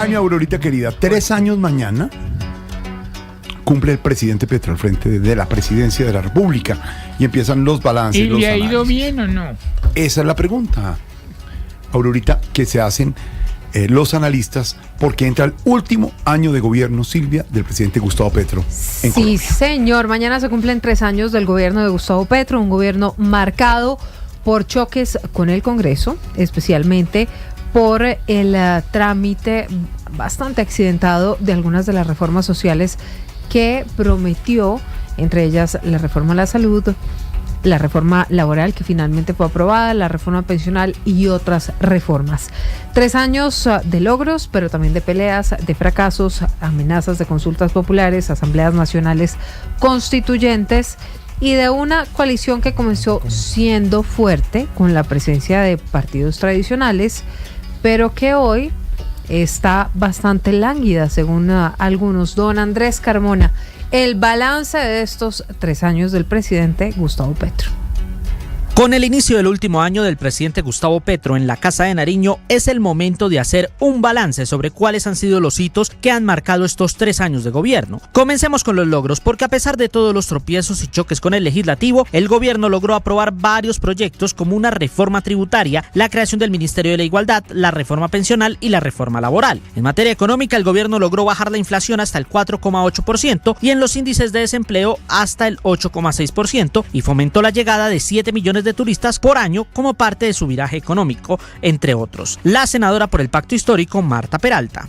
Año, Aurorita querida, 3 años mañana cumple el presidente Petro al frente de la presidencia de la República y empiezan los balances. ¿Y los le ha ido análisis. bien o no? Esa es la pregunta, Aurorita, que se hacen los analistas, porque entra el último año de gobierno, Silvia, del presidente Gustavo Petro en Sí, Colombia. señor. Mañana se cumplen 3 años del gobierno de Gustavo Petro, un gobierno marcado por choques con el Congreso, especialmente por el trámite bastante accidentado de algunas de las reformas sociales que prometió, entre ellas la reforma a la salud, la reforma laboral que finalmente fue aprobada, la reforma pensional y otras reformas. 3 años de logros, pero también de peleas, de fracasos, amenazas de consultas populares, asambleas nacionales constituyentes y de una coalición que comenzó siendo fuerte con la presencia de partidos tradicionales, pero que hoy está bastante lánguida, según algunos. Don Andrés Carmona, el balance de estos 3 años del presidente Gustavo Petro. Con el inicio del último año del presidente Gustavo Petro en la Casa de Nariño, es el momento de hacer un balance sobre cuáles han sido los hitos que han marcado estos 3 años de gobierno. Comencemos con los logros, porque a pesar de todos los tropiezos y choques con el legislativo, el gobierno logró aprobar varios proyectos como una reforma tributaria, la creación del Ministerio de la Igualdad, la reforma pensional y la reforma laboral. En materia económica, el gobierno logró bajar la inflación hasta el 4,8% y en los índices de desempleo hasta el 8,6% y fomentó la llegada de 7 millones de turistas por año como parte de su viraje económico, entre otros. La senadora por el Pacto Histórico, Marta Peralta.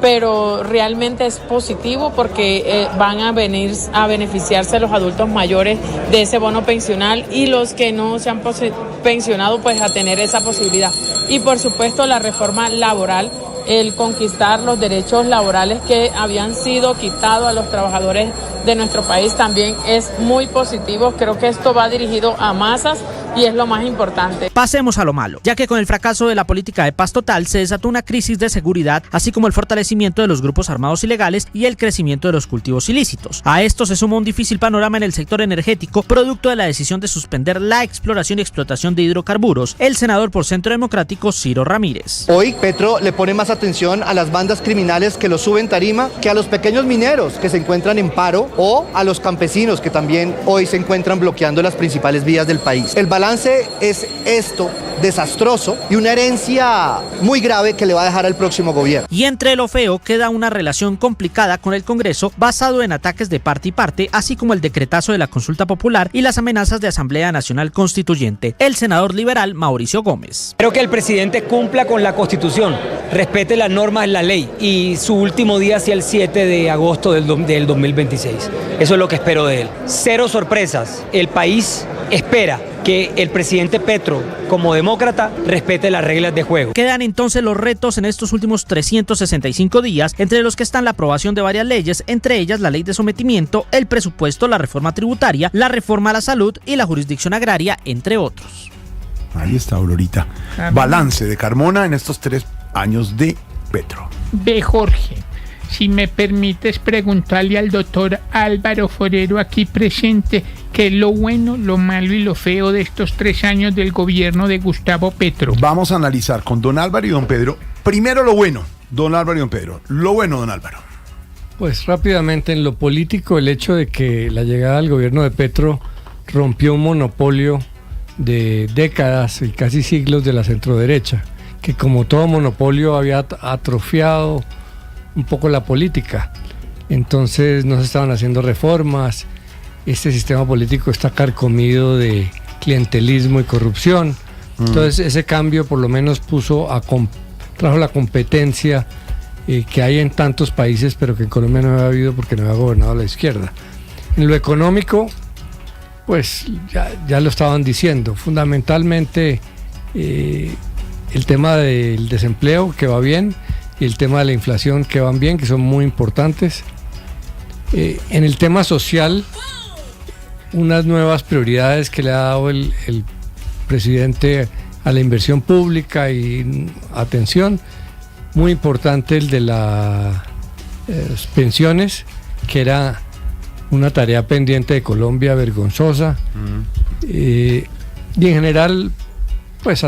Pero realmente es positivo porque van a venir a beneficiarse los adultos mayores de ese bono pensional y los que no se han pensionado pues a tener esa posibilidad. Y por supuesto la reforma laboral, el conquistar los derechos laborales que habían sido quitados a los trabajadores de nuestro país también es muy positivo. Creo que esto va dirigido a masas y es lo más importante. Pasemos a lo malo, ya que con el fracaso de la política de paz total se desató una crisis de seguridad, así como el fortalecimiento de los grupos armados ilegales y el crecimiento de los cultivos ilícitos. A esto se suma un difícil panorama en el sector energético, producto de la decisión de suspender la exploración y explotación de hidrocarburos. El senador por Centro Democrático, Ciro Ramírez. Hoy Petro le pone más atención a las bandas criminales que lo suben tarima que a los pequeños mineros que se encuentran en paro o a los campesinos que también hoy se encuentran bloqueando las principales vías del país. El balance es esto, desastroso y una herencia muy grave que le va a dejar al próximo gobierno. Y entre lo feo queda una relación complicada con el Congreso basado en ataques de parte y parte, así como el decretazo de la consulta popular y las amenazas de Asamblea Nacional Constituyente. El senador liberal Mauricio Gómez. Creo que el presidente cumpla con la Constitución, respete las normas de la ley y su último día sea el 7 de agosto del 2026. Eso es lo que espero de él. Cero sorpresas. El país espera que el presidente Petro, como demócrata, respete las reglas de juego. Quedan entonces los retos en estos últimos 365 días, entre los que están la aprobación de varias leyes, entre ellas la ley de sometimiento, el presupuesto, la reforma tributaria, la reforma a la salud y la jurisdicción agraria, entre otros. Ahí está, Aurorita. Balance de Carmona en estos 3 años de Petro. Ve, Jorge, si me permites preguntarle al doctor Álvaro Forero aquí presente qué es lo bueno, lo malo y lo feo de estos 3 años del gobierno de Gustavo Petro. Vamos a analizar con don Álvaro y don Pedro. Primero lo bueno, don Álvaro y don Pedro. Lo bueno, don Álvaro. Pues rápidamente en lo político, el hecho de que la llegada al gobierno de Petro rompió un monopolio de décadas y casi siglos de la centroderecha, que como todo monopolio había atrofiado un poco la política. Entonces no se estaban haciendo reformas, este sistema político está carcomido de clientelismo y corrupción. Entonces ese cambio por lo menos trajo la competencia que hay en tantos países, pero que en Colombia no había habido porque no había gobernado la izquierda. En lo económico, pues ya lo estaban diciendo, fundamentalmente el tema del desempleo, que va bien, y el tema de la inflación, que van bien, que son muy importantes. En el tema social, unas nuevas prioridades que le ha dado el presidente a la inversión pública y atención, muy importante el de las pensiones, que era una tarea pendiente de Colombia, vergonzosa. Y en general, pues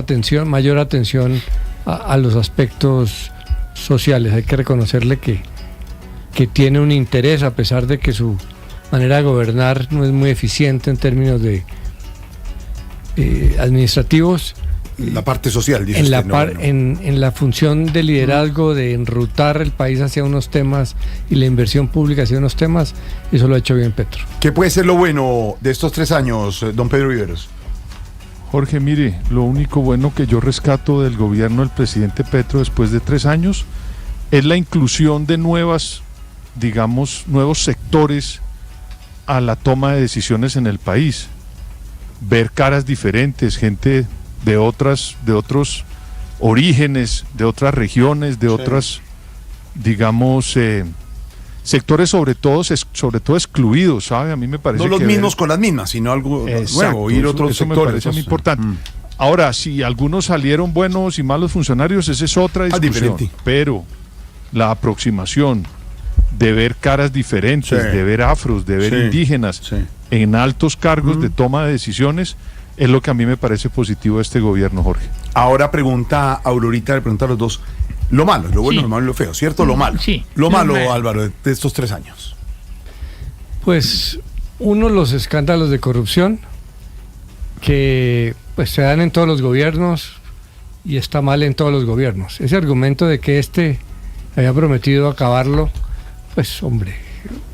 mayor atención a los aspectos sociales. Hay que reconocerle que tiene un interés, a pesar de que su manera de gobernar no es muy eficiente en términos de administrativos. La parte social, dice en usted, la, en la función de liderazgo, de enrutar el país hacia unos temas y la inversión pública hacia unos temas, eso lo ha hecho bien Petro. ¿Qué puede ser lo bueno de estos 3 años, don Pedro Viveros? Jorge, mire, lo único bueno que yo rescato del gobierno del presidente Petro después de 3 años es la inclusión de nuevos sectores a la toma de decisiones en el país. Ver caras diferentes, gente de otros orígenes, de otras regiones, de otras, sectores sobre todo excluidos, ¿sabe? A mí me parece no los que mismos con las mismas, sino algo nuevo, ir otros eso sectores. me parece muy importante. Ahora, si algunos salieron buenos y malos funcionarios, esa es otra discusión. Pero la aproximación de ver caras diferentes, de ver afros, de ver indígenas en altos cargos de toma de decisiones, es lo que a mí me parece positivo de este gobierno, Jorge. Ahora pregunta Aurorita, le pregunta a los dos, lo malo, lo bueno, lo malo y lo feo, ¿cierto? Lo malo. Sí. Lo malo, Álvaro, de estos 3 años. Pues uno, los escándalos de corrupción que pues se dan en todos los gobiernos y está mal en todos los gobiernos. Ese argumento de que había prometido acabarlo, pues hombre,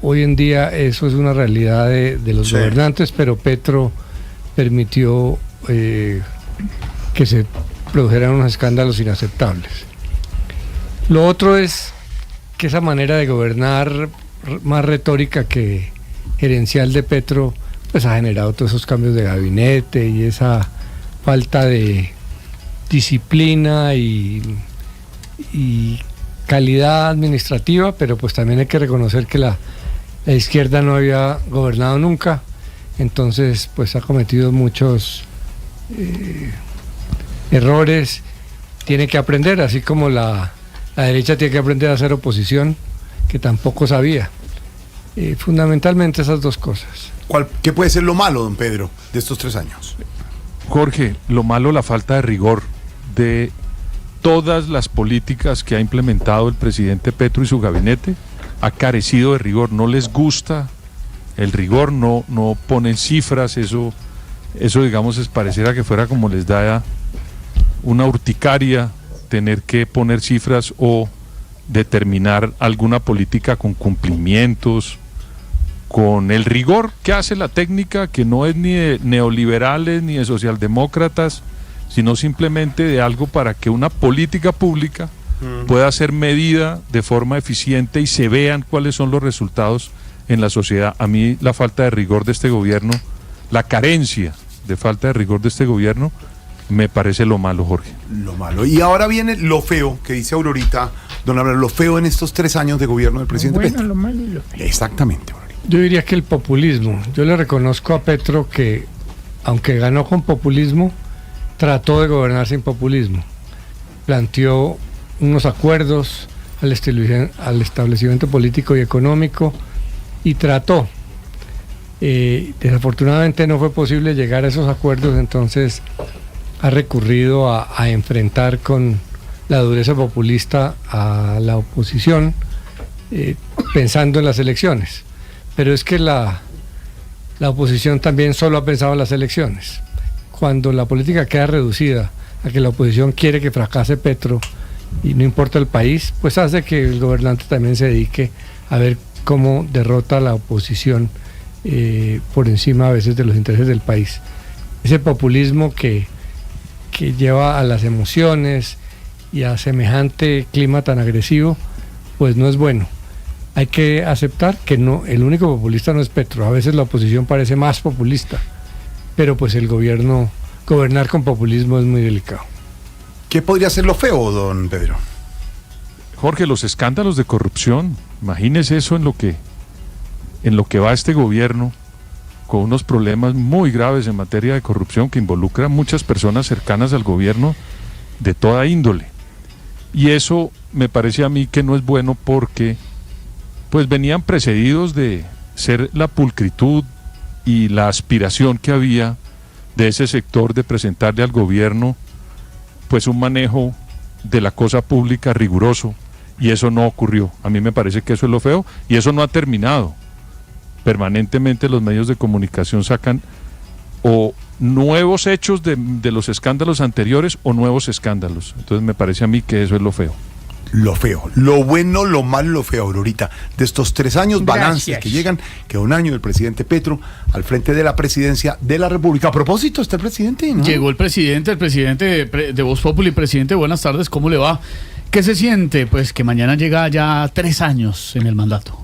hoy en día eso es una realidad de los gobernantes, pero Petro permitió que se produjeran unos escándalos inaceptables. Lo otro es que esa manera de gobernar más retórica que gerencial de Petro pues ha generado todos esos cambios de gabinete y esa falta de disciplina y calidad administrativa, pero pues también hay que reconocer que la izquierda no había gobernado nunca, entonces pues ha cometido muchos errores, tiene que aprender, así como la derecha tiene que aprender a hacer oposición, que tampoco sabía. Fundamentalmente esas dos cosas. ¿Qué puede ser lo malo, don Pedro, de estos 3 años? Jorge, lo malo, la falta de rigor de todas las políticas que ha implementado el presidente Petro y su gabinete. Ha carecido de rigor, no les gusta el rigor, no ponen cifras, eso digamos pareciera que fuera como les da una urticaria tener que poner cifras o determinar alguna política con cumplimientos, con el rigor que hace la técnica, que no es ni de neoliberales ni de socialdemócratas, sino simplemente de algo para que una política pública pueda ser medida de forma eficiente y se vean cuáles son los resultados en la sociedad. A mí la falta de rigor de este gobierno, la carencia de falta de rigor de este gobierno, me parece lo malo, Jorge. Lo malo. Y ahora viene lo feo, que dice Aurorita, don Álvaro, lo feo en estos 3 años de gobierno del presidente Petro. Lo malo y lo feo. Exactamente, Aurorita. Yo diría que el populismo. Yo le reconozco a Petro que, aunque ganó con populismo, trató de gobernar sin populismo. Planteó unos acuerdos al establecimiento político y económico y trató. Desafortunadamente no fue posible llegar a esos acuerdos, entonces ha recurrido a enfrentar con la dureza populista a la oposición, pensando en las elecciones. Pero es que la oposición también solo ha pensado en las elecciones. Cuando la política queda reducida a que la oposición quiere que fracase Petro y no importa el país, pues hace que el gobernante también se dedique a ver cómo derrota a la oposición por encima a veces de los intereses del país. Ese populismo que lleva a las emociones y a semejante clima tan agresivo, pues no es bueno. Hay que aceptar que no, el único populista no es Petro, a veces la oposición parece más populista, pero pues gobernar con populismo es muy delicado. ¿Qué podría ser lo feo, don Pedro? Jorge, los escándalos de corrupción, imagínese eso en lo que va este gobierno, con unos problemas muy graves en materia de corrupción que involucran a muchas personas cercanas al gobierno de toda índole. Y eso me parece a mí que no es bueno porque pues venían precedidos de ser la pulcritud y la aspiración que había de ese sector de presentarle al gobierno pues un manejo de la cosa pública riguroso, y eso no ocurrió. A mí me parece que eso es lo feo y eso no ha terminado. Permanentemente los medios de comunicación sacan o nuevos hechos de los escándalos anteriores o nuevos escándalos. Entonces me parece a mí que eso es lo feo. Lo feo, lo bueno, lo malo, lo feo, Aurorita. De estos 3 años, balances Gracias. que llegan, que 1 año del presidente Petro al frente de la presidencia de la República. A propósito, está el presidente, ¿no? Llegó el presidente de Voz Populi. Presidente, buenas tardes, ¿cómo le va? ¿Qué se siente? Pues que mañana llega ya 3 años en el mandato.